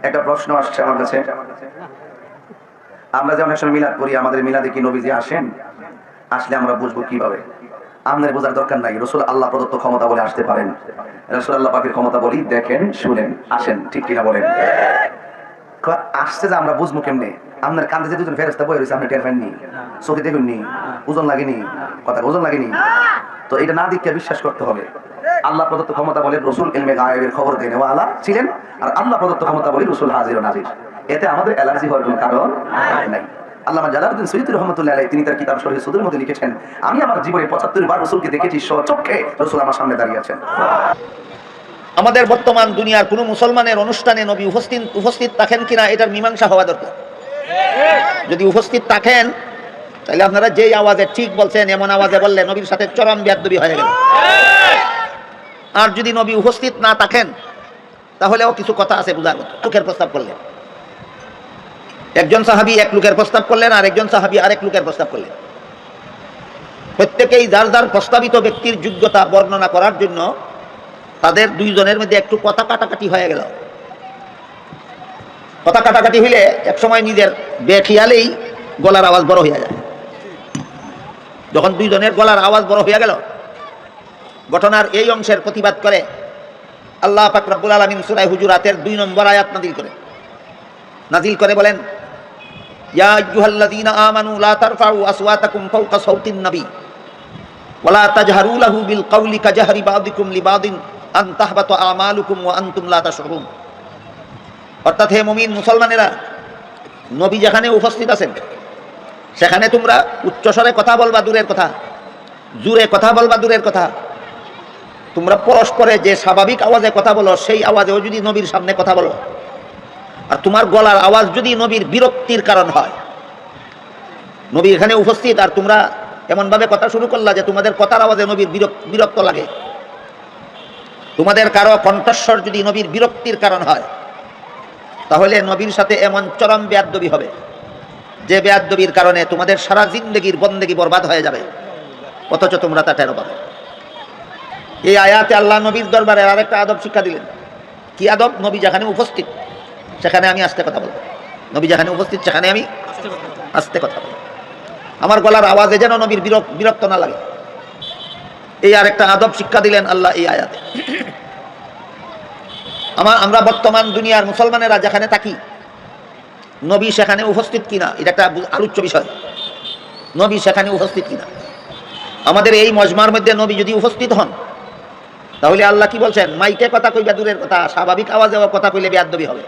একটা প্রশ্ন আসছে আমার কাছে, আমরা যে অনেক সময় মিলাদ করি, আমাদের মিলাদে কি নবীজি আসেন? আসলে আমরা বুঝবো কিভাবে? আমাদের বোঝার দরকার নাই, রসুল আল্লাহ প্রদত্ত ক্ষমতা বলে আসতে পারেন। রসুল আল্লাহ পাকের ক্ষমতা বলি, দেখেন, শুনেন, আসেন, ঠিক কিনা বলেন? আসছে যে আমরা বুঝবো কেমনে? আপনার কান্দে যে দুজন ফেরেস্তা বয়ে রয়েছে, আপনি টের পাননি, চোখে দেখুননি, ওজন লাগেনি, কথা ওজন লাগেনি, তো এটা না দেখে বিশ্বাস করতে হবে। আল্লাহ প্রদত্ত ক্ষমতা বলে রসুল ইলমে গায়েবের খবর দিয়ে নেওয়া আল্লাহ ছিলেন, আর আল্লাহ প্রদত্ত ক্ষমতা বলে রসুল হাজির ও নাজির। এতে আমাদের অ্যালার্জি হওয়ার কোনো কারণ নাই। আল্লামা জালালউদ্দিন সৈয়দী রহমাতুল্লাহ আলাইহি তিনি তার কিতাব শরীহ সুদূর মধ্যে লিখেছেন, আমি আমার জীবনে ৭৫ বার রসুলকে দেখেছি, স্বচক্ষে রসুল আমার সামনে দাঁড়িয়ে আছেন। আমাদের বর্তমান দুনিয়ার কোনো মুসলমানের অনুষ্ঠানে নবী উপস্থিত থাকেন কিনা এটার মীমাংসা হওয়া দরকার। যদি উপস্থিত থাকেন তাহলে আপনারা যেই আওয়াজে ঠিক বলছেন এমন আওয়াজে বললে নবীর সাথে চরম বেয়াদবি হয়ে গেল। আর যদি নবী উপস্থিত না থাকেন তাহলেও কিছু কথা আছে বুঝার মতো। লোকের প্রস্তাব করলেন, একজন সাহাবী এক লোকের প্রস্তাব করলেন, আর একজন সাহাবী আরেক লোকের প্রস্তাব করলেন। প্রত্যেকেই যার যার প্রস্তাবিত ব্যক্তির যোগ্যতা বর্ণনা করার জন্য তাদের দুইজনের মধ্যে একটু কথা কাটাকাটি হয়ে গেল। কথা কাটাকাটি হইলে একসময় নিজের বেখিয়ালেই গলার আওয়াজ বড় হয়ে যায়। যখন দুইজনের গলার আওয়াজ বড় হয়ে গেল, ঘটনার এই অংশের প্রতিবাদ করে আল্লাহ পাক রব্বুল আলামিন সূরা হুজুরাতের ২ নম্বর আয়াত নাজিল করে বলেন, ইয়া আইয়ুহাল্লাযীনা আমানু লা তারফাউ আসওয়াতাকুম ফাওকা সাওতিন নবী ওয়া লা তাজহারু লাহু বিল কাওলি কাজহরি বাযিকুম লিবাযিন আন তাহবাতু আমালুকুম ওয়া আনতুম লা তাশউরুন। অর্থাৎ হে মুমিন মুসলমানেরা, নবী যেখানে উপস্থিত আছেন সেখানে তোমরা উচ্চস্বরে কথা বলবা দূরের কথা, জোরে কথা বলবা দূরের কথা, তোমরা পরস্পরে যে স্বাভাবিক আওয়াজে কথা বলো সেই আওয়াজেও যদি নবীর সামনে কথা বলো, আর তোমার গলার আওয়াজ যদি নবীর বিরক্তির কারণ হয়, নবী এখানে উপস্থিত আর তোমরা এমনভাবে কথা শুরু করলা যে তোমাদের কথার আওয়াজে নবীর বিরক্ত লাগে, তোমাদের কারো কণ্ঠস্বর যদি নবীর বিরক্তির কারণ হয়, তাহলে নবীর সাথে এমন চরম বেয়াদবি হবে যে বেয়াদবির কারণে তোমাদের সারা জিন্দেগির বন্দেগি বরবাদ হয়ে যাবে, অথচ তোমরা তা টের পাবে। এই আয়াতে আল্লাহ নবীর দরবারে আরেকটা আদব শিক্ষা দিলেন। কি আদব? নবী যেখানে উপস্থিত সেখানে আমি আস্তে কথা বলবো, নবী যেখানে উপস্থিত সেখানে আমি আস্তে কথা বলবো, আমার গলার আওয়াজে যেন নবীর বিরক্ত না লাগে। এই আরেকটা আদব শিক্ষা দিলেন আল্লাহ এই আয়াতে। আমরা বর্তমান দুনিয়ার মুসলমানেরা যেখানে থাকি, নবী সেখানে উপস্থিত কিনা এটা একটা আলোচ্য বিষয়। নবী সেখানে উপস্থিত কিনা, আমাদের এই মজমার মধ্যে নবী যদি উপস্থিত হন তাহলে আল্লাহ কি বলছেন? মাইকে কথা কইবা দূরের কথা, স্বাভাবিক আওয়াজে কথা কইলে বেয়াদবি হবে।